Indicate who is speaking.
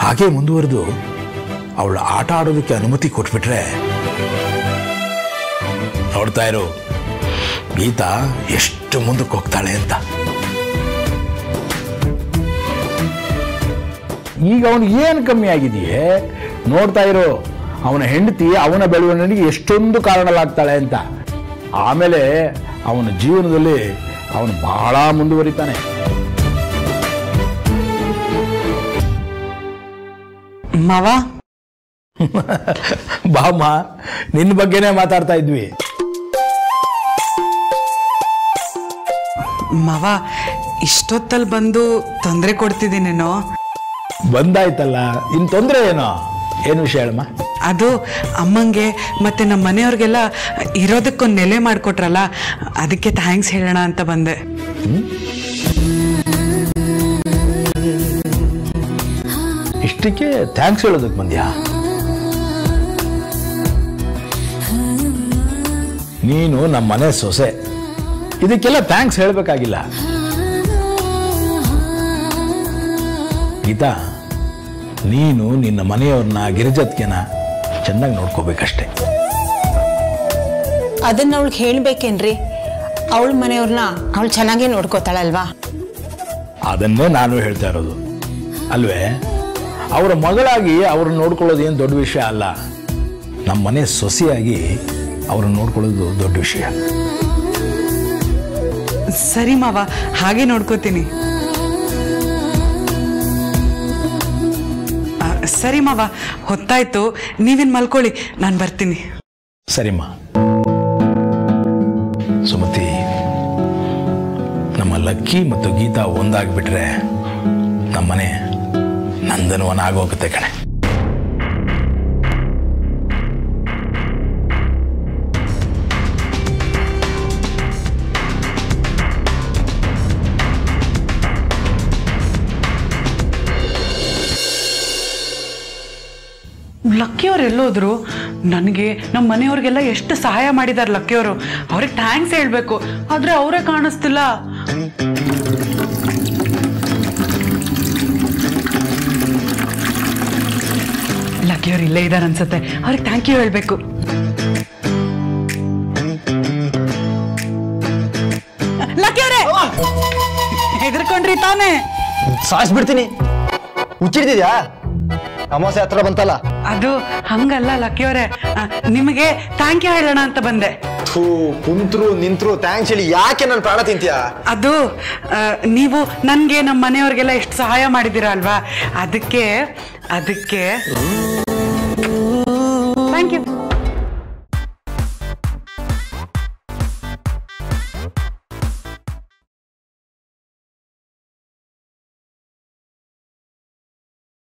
Speaker 1: ಹಾಗೆ ಮುಂದುವರೆದು ಅವಳು ಆಟ ಆಡೋದಕ್ಕೆ ಅನುಮತಿ ಕೊಟ್ಬಿಟ್ರೆ ನೋಡ್ತಾ ಇರು ಗೀತಾ ಎಷ್ಟು ಮುಂದಕ್ಕೆ ಹೋಗ್ತಾಳೆ ಅಂತ. ಈಗ ಅವನಿಗೆ ಏನು ಕಮ್ಮಿ ಆಗಿದೆಯೇ ನೋಡ್ತಾ ಇರೋ. ಅವನ ಹೆಂಡತಿ ಅವನ ಬೆಳವಣಿಗೆಗೆ ಎಷ್ಟೊಂದು ಕಾರಣಲಾಗ್ತಾಳೆ ಅಂತ. ಆಮೇಲೆ ಅವನ ಜೀವನದಲ್ಲಿ ಅವನು ಬಹಳ ಮುಂದುವರಿತಾನೆ.
Speaker 2: ಮಾವ
Speaker 1: ಬಾಮ್ಮ, ನಿನ್ನ ಬಗ್ಗೆನೇ ಮಾತಾಡ್ತಾ ಇದ್ವಿ.
Speaker 2: ಮಾವ ಇಷ್ಟೊತ್ತಲ್ಲಿ ಬಂದು ತೊಂದರೆ ಕೊಡ್ತಿದ್ದೀನೇನೋ.
Speaker 1: ಬಂದಾಯ್ತಲ್ಲ, ಇನ್ ತೊಂದರೆ ಏನೋ? ಏನು ವಿಷಯ ಹೇಳಮ್ಮ?
Speaker 2: ಅದು ಅಮ್ಮಂಗೆ ಮತ್ತೆ ನಮ್ಮ ಮನೆಯವ್ರಿಗೆಲ್ಲ ಇರೋದಕ್ಕೊಂದು ನೆಲೆ ಮಾಡಿಕೊಟ್ರಲ್ಲ, ಅದಕ್ಕೆ ಥ್ಯಾಂಕ್ಸ್ ಹೇಳೋಣ ಅಂತ ಬಂದೆ.
Speaker 1: ಇಷ್ಟಕ್ಕೆ ಥ್ಯಾಂಕ್ಸ್ ಹೇಳೋದಕ್ಕೆ ಬಂದ್ಯಾ? ನೀನು ನಮ್ಮ ಮನೆ ಸೊಸೆ, ಇದಕ್ಕೆಲ್ಲ ಥ್ಯಾಂಕ್ಸ್ ಹೇಳಬೇಕಾಗಿಲ್ಲ. ಗೀತಾ, ನೀನು ನಿನ್ನ ಮನೆಯವ್ರನ್ನ ಗಿರಿಜತ್ಗೆನ ಚೆನ್ನಾಗಿ ನೋಡ್ಕೋಬೇಕಷ್ಟೆ.
Speaker 3: ಅದನ್ನ ಅವಳಿಗೆ ಹೇಳ್ಬೇಕೇನ್ರಿ? ಅವಳ ಮನೆಯವ್ರನ್ನ ಅವಳು ಚೆನ್ನಾಗೇ ನೋಡ್ಕೋತಾಳಲ್ವಾ?
Speaker 1: ಅದನ್ನೇ ನಾನು ಹೇಳ್ತಾ ಇರೋದು ಅಲ್ವೇ. ಅವರ ಮಗಳಾಗಿ ಅವ್ರನ್ನ ನೋಡ್ಕೊಳ್ಳೋದು ಏನು ದೊಡ್ಡ ವಿಷಯ ಅಲ್ಲ. ನಮ್ಮ ಮನೆ ಸೊಸೆಯಾಗಿ ಅವ್ರನ್ನ ನೋಡ್ಕೊಳ್ಳೋದು ದೊಡ್ಡ ವಿಷಯ.
Speaker 2: ಸರಿ ಮಾವ, ಹಾಗೆ ನೋಡ್ಕೋತೀನಿ. ಸರಿ ಮಾವ, ಹೊತ್ತಾಯ್ತು, ನೀವೇನು ಮಲ್ಕೊಳ್ಳಿ, ನಾನು ಬರ್ತೀನಿ.
Speaker 1: ಸರಿಮ್ಮ. ಸುಮತಿ, ನಮ್ಮ ಲಕ್ಕಿ ಮತ್ತು ಗೀತಾ ಒಂದಾಗ್ಬಿಟ್ರೆ ನಮ್ಮನೆ ನಂದನವನ ಆಗೋಗುತ್ತೆ ಕಣೆ.
Speaker 2: ಲಕ್ಕಿಯವ್ರು ಎಲ್ಲೋದ್ರು? ನನಗೆ ನಮ್ಮ ಮನೆಯವ್ರಿಗೆಲ್ಲ ಎಷ್ಟು ಸಹಾಯ ಮಾಡಿದಾರೆ ಲಕ್ಕಿಯವರು. ಅವ್ರಿಗೆ ಥ್ಯಾಂಕ್ಸ್ ಹೇಳ್ಬೇಕು, ಆದ್ರೆ ಅವರೇ ಕಾಣಿಸ್ತಿಲ್ಲ. ಲಕ್ಕಿಯವ್ರು ಇಲ್ಲೇ ಇದ್ದಾರೆ ಅನ್ಸುತ್ತೆ, ಅವ್ರಿಗೆ ಥ್ಯಾಂಕ್ ಯು ಹೇಳ್ಬೇಕು. ಲಕ್ಕಿಯವ್ರೆ, ಹೆದರ್ಕೊಂಡ್ರಿ ತಾನೇ?
Speaker 4: ಸಾಯಿಸ್ಬಿಡ್ತೀನಿ. ಹುಚ್ಚಿಡ್ತಿದ್ಯಾ? ಅಮಾವಾಸ್ಯೆ ಹತ್ರ ಬಂತಲ್ಲ.
Speaker 2: ಅದು ಹಂಗಲ್ಲ ಲಕ್ಕಿಯವರೇ, ನಿಮಗೆ ಥ್ಯಾಂಕ್ ಯು ಹೇಳೋಣ ಅಂತ ಬಂದೆ.
Speaker 4: ಕುಂತ್ರು ನಿಂತ್ರು ಥ್ಯಾಂಕ್ಸ್ ಹೇಳಿ ಯಾಕೆ ನನ್ನ ಪ್ರಾಣ ತಿಂತೀಯಾ?
Speaker 2: ಅದು ನೀವು ನನ್ಗೆ ನಮ್ಮ ಮನೆಯವ್ರಿಗೆಲ್ಲ ಎಷ್ಟು ಸಹಾಯ ಮಾಡಿದ್ದೀರಾ ಅಲ್ವಾ, ಅದಕ್ಕೆ